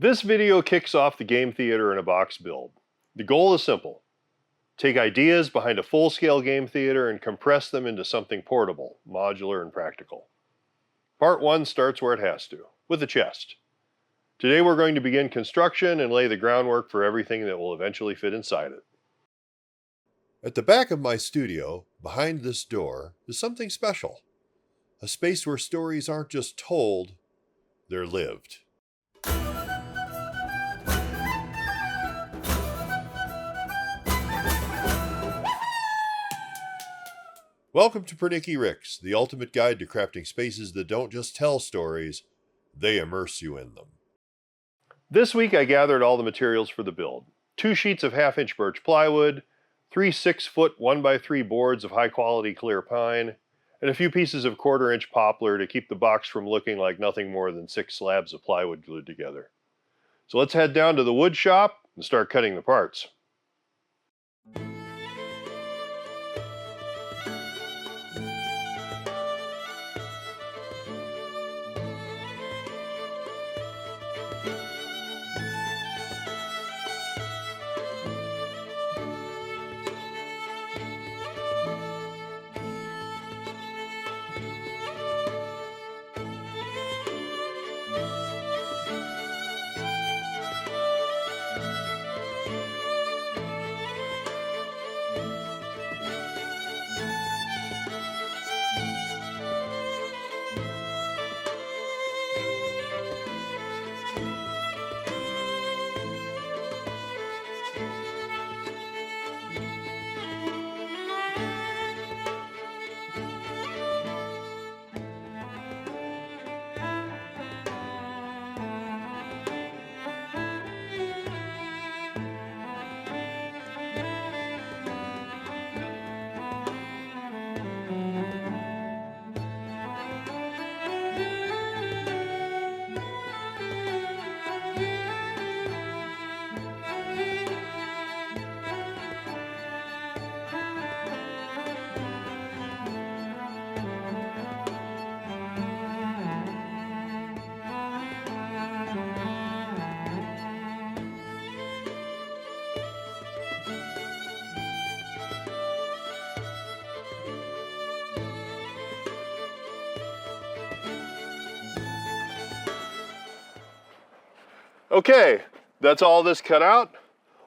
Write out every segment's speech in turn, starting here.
This video kicks off the game theater in a box build. The goal is simple. Take ideas behind a full-scale game theater and compress them into something portable, modular, and practical. Part 1 starts where it has to, with a chest. Today we're going to begin construction and lay the groundwork for everything that will eventually fit inside it. At the back of my studio, behind this door, is something special. A space where stories aren't just told, they're lived. Welcome to Pernicky Ricks, the ultimate guide to crafting spaces that don't just tell stories, they immerse you in them. This week I gathered all the materials for the build. 2 sheets of 1/2-inch birch plywood, 3 6-foot 1x3 boards of high-quality clear pine, and a few pieces of 1/4-inch poplar to keep the box from looking like nothing more than 6 slabs of plywood glued together. So let's head down to the wood shop and start cutting the parts. Okay, that's all this cut out.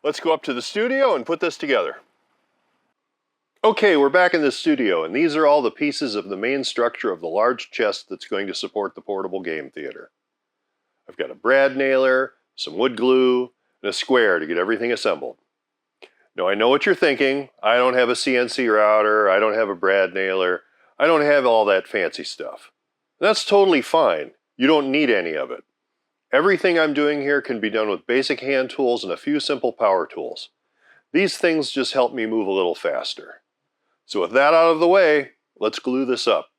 Let's go up to the studio and put this together. Okay, we're back in the studio, and these are all the pieces of the main structure of the large chest that's going to support the portable game theater. I've got a brad nailer, some wood glue, and a square to get everything assembled. Now I know what you're thinking. I don't have a CNC router, I don't have a brad nailer, I don't have all that fancy stuff. That's totally fine. You don't need any of it. Everything I'm doing here can be done with basic hand tools and a few simple power tools. These things just help me move a little faster. So with that out of the way, let's glue this up.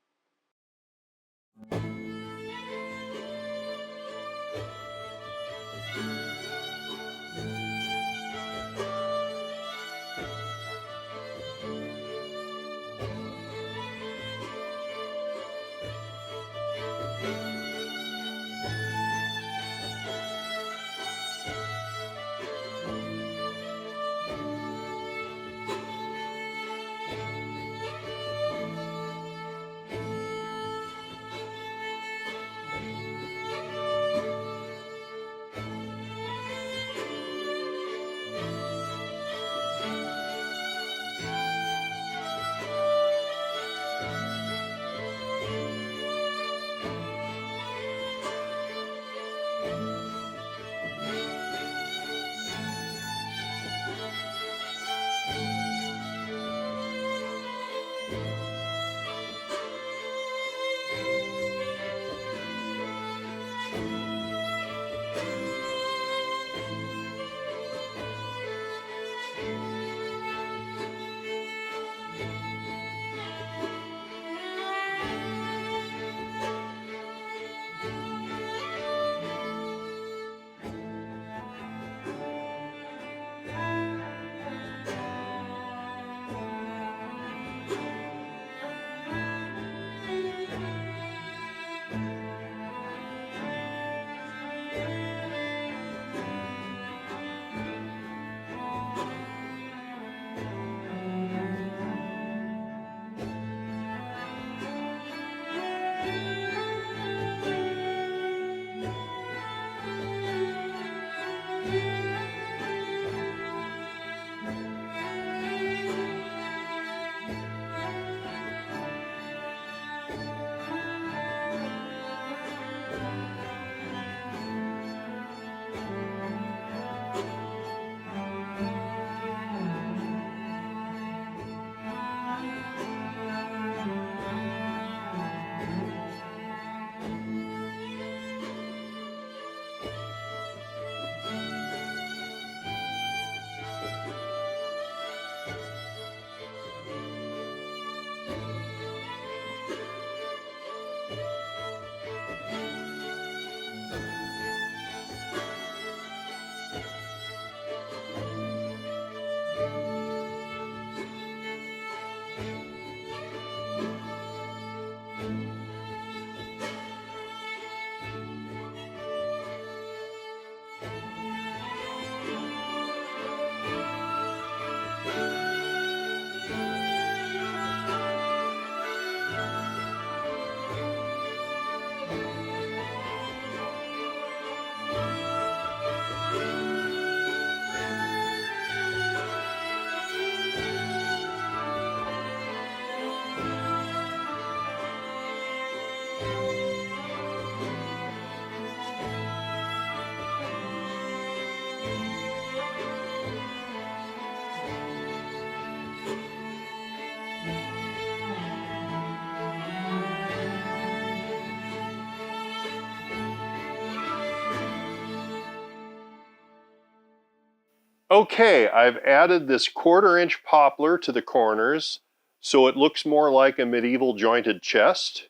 Okay, I've added this 1/4-inch poplar to the corners so it looks more like a medieval jointed chest.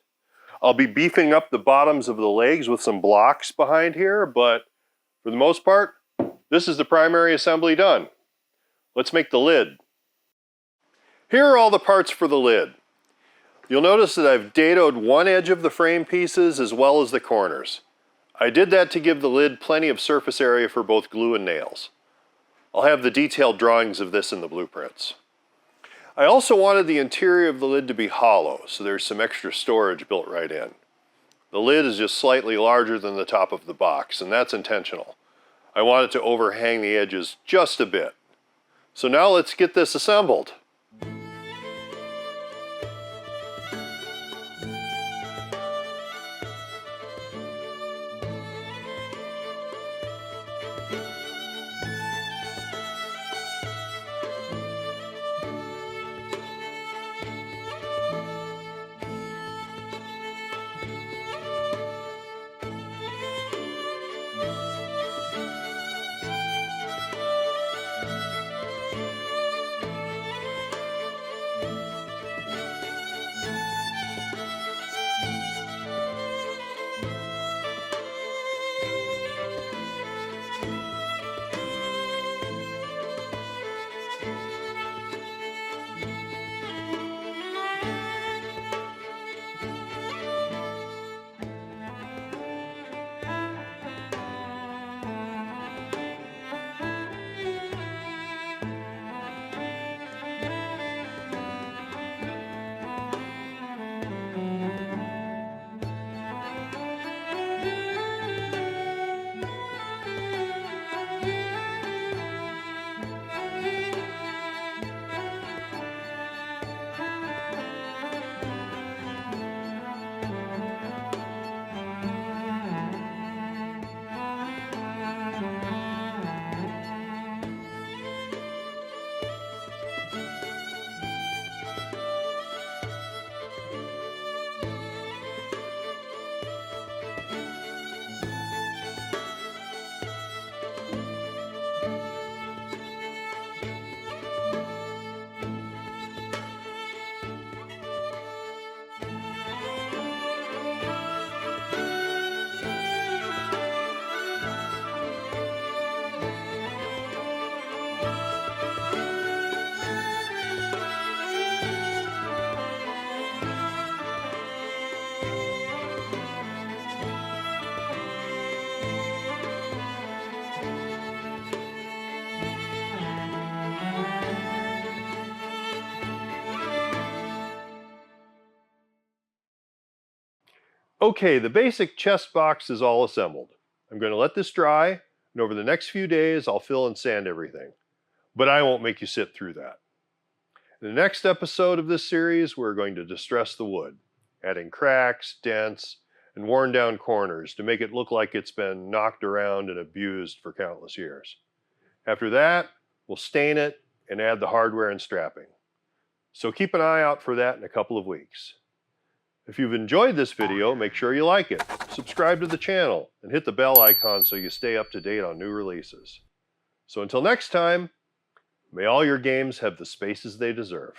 I'll be beefing up the bottoms of the legs with some blocks behind here, but for the most part, this is the primary assembly done. Let's make the lid. Here are all the parts for the lid. You'll notice that I've dadoed one edge of the frame pieces as well as the corners. I did that to give the lid plenty of surface area for both glue and nails. I'll have the detailed drawings of this in the blueprints. I also wanted the interior of the lid to be hollow, so there's some extra storage built right in. The lid is just slightly larger than the top of the box, and that's intentional. I want it to overhang the edges just a bit. So now let's get this assembled. Okay, the basic chest box is all assembled. I'm going to let this dry, and over the next few days I'll fill and sand everything. But I won't make you sit through that. In the next episode of this series, we're going to distress the wood, adding cracks, dents, and worn down corners to make it look like it's been knocked around and abused for countless years. After that, we'll stain it and add the hardware and strapping. So keep an eye out for that in a couple of weeks. If you've enjoyed this video, make sure you like it, subscribe to the channel, and hit the bell icon so you stay up to date on new releases. So until next time, may all your games have the spaces they deserve.